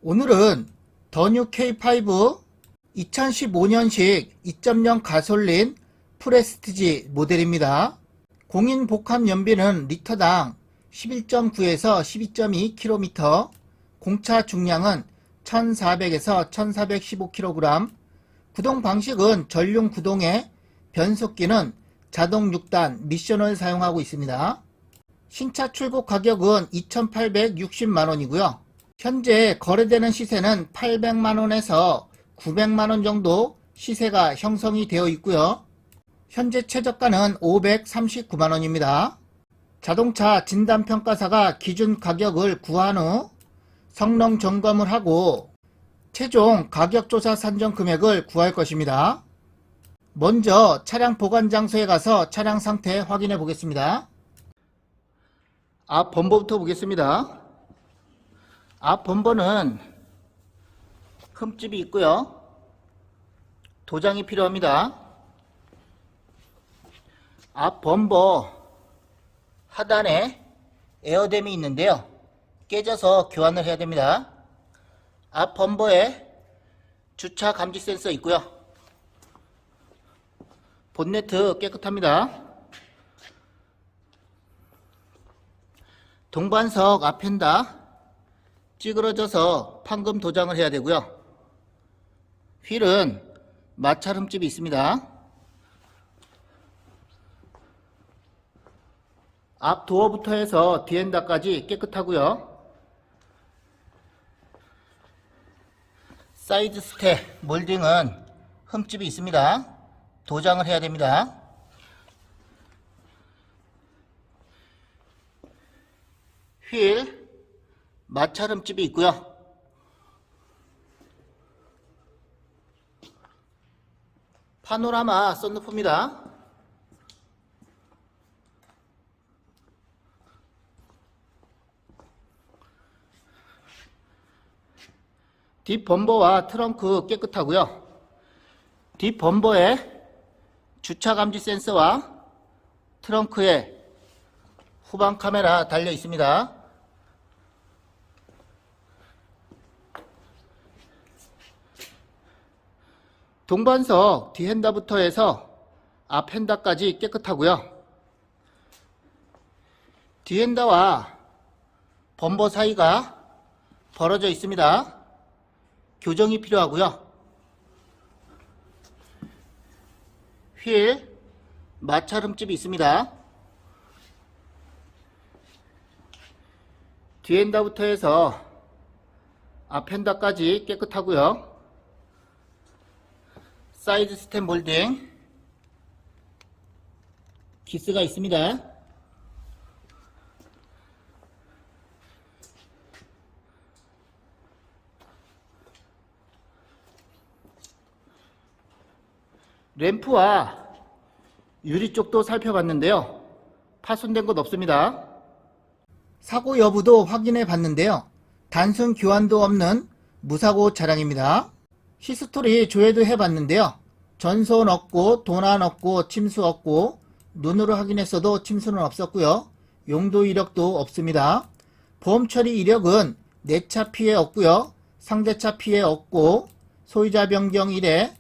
오늘은 더뉴 K5 2015년식 2.0 가솔린 프레스티지 모델입니다. 공인 복합 연비는 리터당 11.9에서 12.2km, 공차 중량은 1400에서 1415kg, 구동 방식은 전륜 구동에 변속기는 자동 6단 미션을 사용하고 있습니다. 신차 출고 가격은 2,860만원이고요. 현재 거래되는 시세는 800만원에서 900만원 정도 시세가 형성이 되어 있고요. 현재 최저가는 539만원입니다. 자동차 진단평가사가 기준 가격을 구한 후 성능 점검을 하고 최종 가격조사 산정 금액을 구할 것입니다. 먼저 차량 보관 장소에 가서 차량 상태 확인해 보겠습니다. 앞 범버부터 보겠습니다. 앞 범버는 흠집이 있고요. 도장이 필요합니다. 앞 범버 하단에 에어댐이 있는데요. 깨져서 교환을 해야 됩니다. 앞 범버에 주차 감지 센서 있고요. 본네트 깨끗합니다. 동반석 앞 펜다 찌그러져서 판금 도장을 해야 되고요. 휠은 마찰 흠집이 있습니다. 앞 도어부터 해서 뒤엔다까지 깨끗하고요. 사이드 스텝 몰딩은 흠집이 있습니다. 도장을 해야 됩니다. 휠 마찰 흠집이 있고요. 파노라마 썬루프입니다. 뒷 범버와 트렁크 깨끗하고요. 뒷 범버에 주차 감지 센서와 트렁크에 후방 카메라 달려 있습니다. 동반석 뒤 핸다부터 해서 앞 핸다까지 깨끗하고요. 뒤 핸다와 범버 사이가 벌어져 있습니다. 교정이 필요하고요. 휠 마찰 흠집이 있습니다. 뒤 핸다부터 해서 앞 핸다까지 깨끗하고요. 사이드 스텝 몰딩 기스가 있습니다. 램프와 유리 쪽도 살펴봤는데요. 파손된 것 없습니다. 사고 여부도 확인해 봤는데요. 단순 교환도 없는 무사고 차량입니다. 히스토리 조회도 해봤는데요. 전손 없고 도난 없고 침수 없고 눈으로 확인했어도 침수는 없었고요. 용도 이력도 없습니다. 보험 처리 이력은 내차 피해 없고요. 상대차 피해 없고 소유자 변경 1회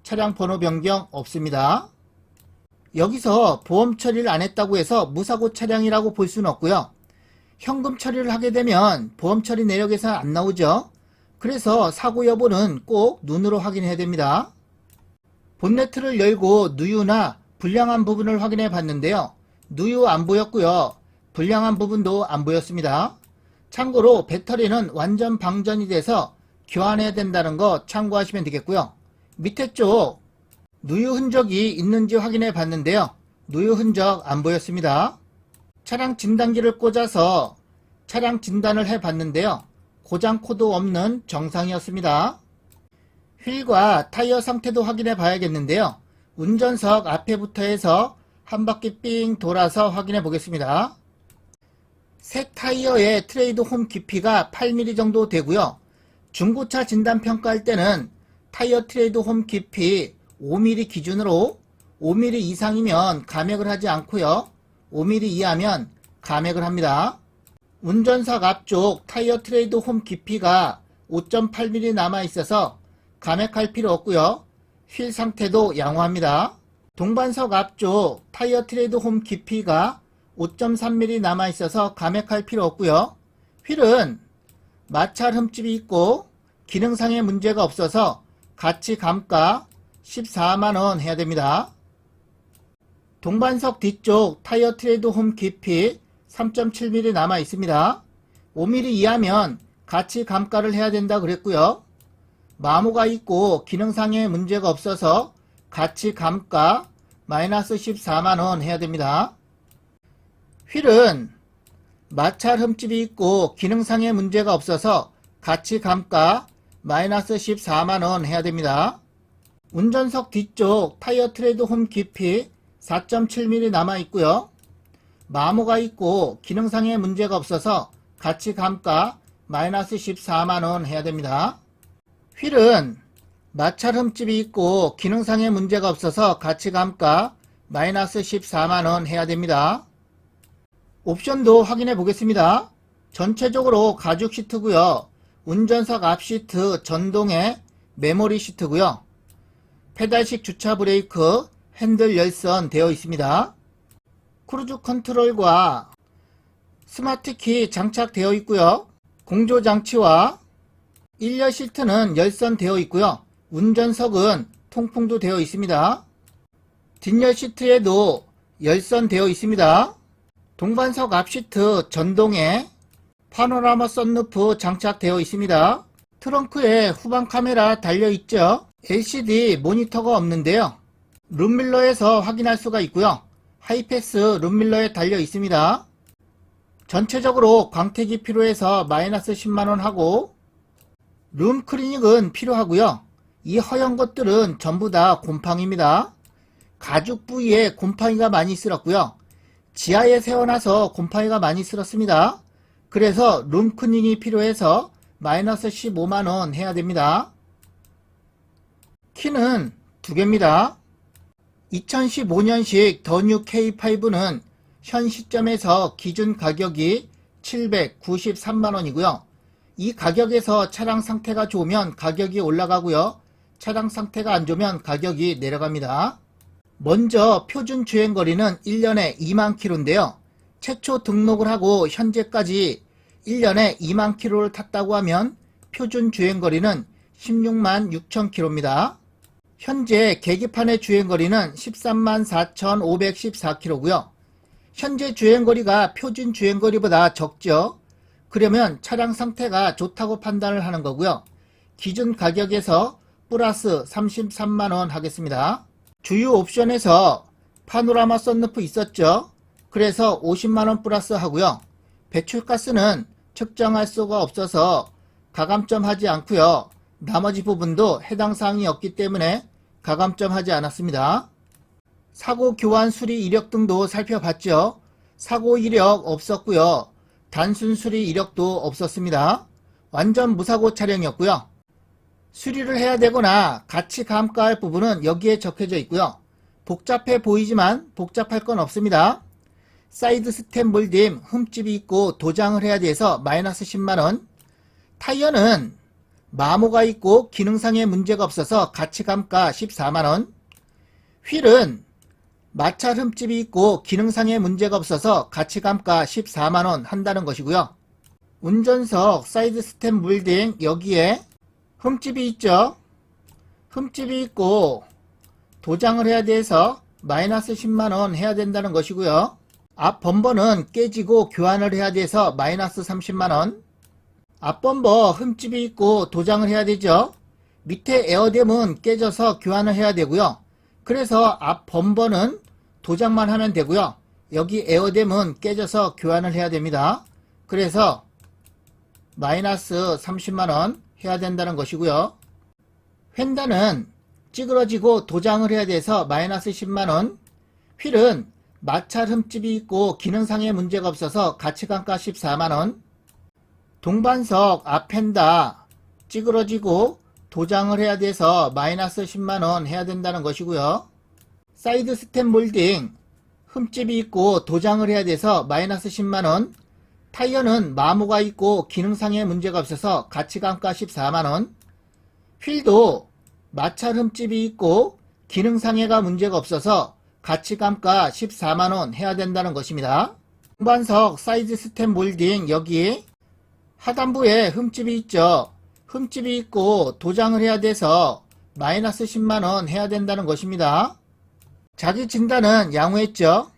차량 번호 변경 없습니다. 여기서 보험 처리를 안 했다고 해서 무사고 차량이라고 볼 수는 없고요. 현금 처리를 하게 되면 보험 처리 내역에서 안 나오죠. 그래서 사고 여부는 꼭 눈으로 확인해야 됩니다. 본네트를 열고 누유나 불량한 부분을 확인해 봤는데요. 누유 안 보였고요. 불량한 부분도 안 보였습니다. 참고로 배터리는 완전 방전이 돼서 교환해야 된다는 거 참고하시면 되겠고요. 밑에 쪽 누유 흔적이 있는지 확인해 봤는데요. 누유 흔적 안 보였습니다. 차량 진단기를 꽂아서 차량 진단을 해 봤는데요. 고장 코드 없는 정상이었습니다. 휠과 타이어 상태도 확인해 봐야겠는데요. 운전석 앞에부터 해서 한 바퀴 삥 돌아서 확인해 보겠습니다. 새 타이어의 트레이드 홈 깊이가 8mm 정도 되고요. 중고차 진단 평가할 때는 타이어 트레이드 홈 깊이 5mm 기준으로 5mm 이상이면 감액을 하지 않고요. 5mm 이하면 감액을 합니다. 운전석 앞쪽 타이어 트레이드 홈 깊이가 5.8mm 남아 있어서 감액할 필요 없고요. 휠 상태도 양호합니다. 동반석 앞쪽 타이어 트레드 홈 깊이가 5.3mm 남아 있어서 감액할 필요 없고요. 휠은 마찰 흠집이 있고 기능상의 문제가 없어서 같이 감가 14만원 해야 됩니다. 동반석 뒤쪽 타이어 트레드 홈 깊이 3.7mm 남아 있습니다. 5mm 이하면 같이 감가를 해야 된다 그랬고요. 마모가 있고 기능상의 문제가 없어서 같이 감가 마이너스 14만원 해야 됩니다. 휠은 마찰 흠집이 있고 기능상의 문제가 없어서 같이 감가 마이너스 14만원 해야 됩니다. 운전석 뒤쪽 타이어 트레드 홈 깊이 4.7mm 남아 있고요. 마모가 있고 기능상의 문제가 없어서 같이 감가 마이너스 14만원 해야 됩니다. 휠은 마찰 흠집이 있고 기능상의 문제가 없어서 같이 감가 마이너스 14만원 해야 됩니다. 옵션도 확인해 보겠습니다. 전체적으로 가죽 시트고요. 운전석 앞 시트 전동의 메모리 시트고요. 페달식 주차 브레이크, 핸들 열선 되어 있습니다. 크루즈 컨트롤과 스마트키 장착되어 있고요. 공조 장치와 1열 시트는 열선되어 있고요. 운전석은 통풍도 되어 있습니다. 뒷열 시트에도 열선되어 있습니다. 동반석 앞 시트 전동에 파노라마 썬루프 장착되어 있습니다. 트렁크에 후방 카메라 달려있죠. LCD 모니터가 없는데요. 룸밀러에서 확인할 수가 있고요. 하이패스 룸밀러에 달려 있습니다. 전체적으로 광택이 필요해서 마이너스 10만원 하고 룸 클리닉은 필요하고요. 이 허연 것들은 전부 다 곰팡이입니다. 가죽 부위에 곰팡이가 많이 쓸었고요. 지하에 세워놔서 곰팡이가 많이 쓸었습니다. 그래서 룸 클리닝이 필요해서 마이너스 15만원 해야 됩니다. 키는 2개입니다. 2015년식 더 뉴 K5는 현 시점에서 기준 가격이 793만원이고요. 이 가격에서 차량 상태가 좋으면 가격이 올라가고요. 차량 상태가 안 좋으면 가격이 내려갑니다. 먼저 표준 주행거리는 1년에 2만 킬로인데요. 최초 등록을 하고 현재까지 1년에 2만 킬로를 탔다고 하면 표준 주행거리는 16만 6천 킬로입니다. 현재 계기판의 주행거리는 13만 4,514킬로고요. 현재 주행거리가 표준 주행거리보다 적죠. 그러면 차량 상태가 좋다고 판단을 하는 거고요. 기준 가격에서 플러스 33만원 하겠습니다. 주요 옵션에서 파노라마 썬루프 있었죠. 그래서 50만원 플러스 하고요. 배출가스는 측정할 수가 없어서 가감점 하지 않고요. 나머지 부분도 해당 사항이 없기 때문에 가감점 하지 않았습니다. 사고 교환 수리 이력 등도 살펴봤죠. 사고 이력 없었고요. 단순 수리 이력도 없었습니다. 완전 무사고 차량이었고요. 수리를 해야 되거나 같이 감가할 부분은 여기에 적혀져 있고요. 복잡해 보이지만 복잡할 건 없습니다. 사이드 스텝 몰딩 흠집이 있고 도장을 해야 돼서 마이너스 10만원. 타이어는 마모가 있고 기능상의 문제가 없어서 같이 감가 14만원. 휠은 마찰 흠집이 있고 기능상의 문제가 없어서 같이 감가 14만원 한다는 것이고요. 운전석 사이드 스텝 몰딩 여기에 흠집이 있죠. 흠집이 있고 도장을 해야 돼서 마이너스 10만원 해야 된다는 것이고요. 앞 범버는 깨지고 교환을 해야 돼서 마이너스 30만원. 앞범버 흠집이 있고 도장을 해야 되죠. 밑에 에어댐은 깨져서 교환을 해야 되고요. 그래서 앞 범버는 도장만 하면 되고요. 여기 에어댐은 깨져서 교환을 해야 됩니다. 그래서 마이너스 30만원 해야 된다는 것이고요. 휀다는 찌그러지고 도장을 해야 돼서 마이너스 10만원. 휠은 마찰 흠집이 있고 기능상의 문제가 없어서 가치감가 14만원. 동반석 앞 휀다 찌그러지고 도장을 해야 돼서 마이너스 10만원 해야 된다는 것이고요. 사이드 스텝 몰딩 흠집이 있고 도장을 해야 돼서 마이너스 10만원. 타이어는 마모가 있고 기능상의 문제가 없어서 가치감가 14만원. 휠도 마찰 흠집이 있고 기능상해가 문제가 없어서 가치감가 14만원 해야 된다는 것입니다. 동반석 사이드 스텝 몰딩 여기 하단부에 흠집이 있죠. 흠집이 있고 도장을 해야 돼서 마이너스 10만원 해야 된다는 것입니다. 자기 진단은 양호했죠.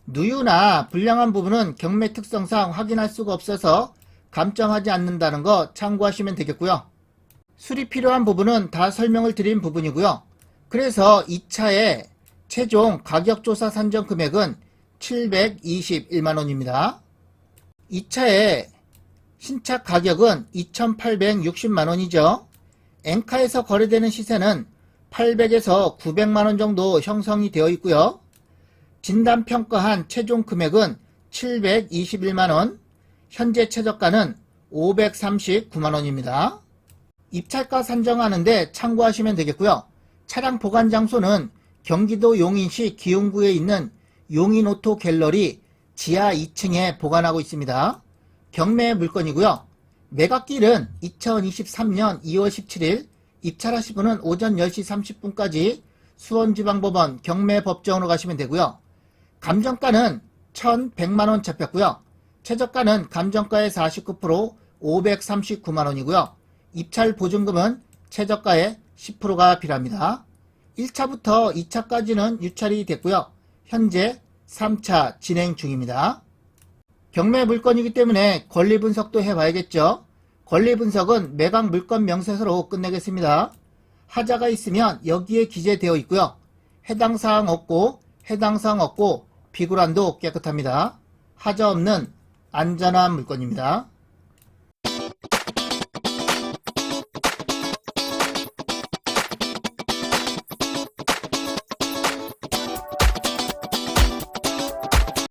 누유나 불량한 부분은 경매 특성상 확인할 수가 없어서 감점하지 않는다는 거 참고하시면 되겠고요. 수리 필요한 부분은 다 설명을 드린 부분이고요. 그래서 이 차의 최종 가격조사 산정 금액은 721만원입니다. 이 차의 신차 가격은 2860만원이죠. 엔카에서 거래되는 시세는 800에서 900만원 정도 형성이 되어 있고요. 진단평가한 최종 금액은 721만원, 현재 최저가는 539만원입니다. 입찰가 산정하는데 참고하시면 되겠고요. 차량 보관 장소는 경기도 용인시 기흥구에 있는 용인오토 갤러리 지하 2층에 보관하고 있습니다. 경매 물건이고요. 매각일은 2023년 2월 17일, 입찰하실 분은 오전 10시 30분까지 수원지방법원 경매법정으로 가시면 되고요. 감정가는 1,100만원 잡혔고요. 최저가는 감정가의 49% 539만원이고요. 입찰 보증금은 최저가의 10%가 필요합니다. 1차부터 2차까지는 유찰이 됐고요. 현재 3차 진행 중입니다. 경매 물건이기 때문에 권리 분석도 해봐야겠죠. 권리 분석은 매각 물건 명세서로 끝내겠습니다. 하자가 있으면 여기에 기재되어 있고요. 해당 사항 없고 비굴한도 깨끗합니다. 하자 없는 안전한 물건입니다.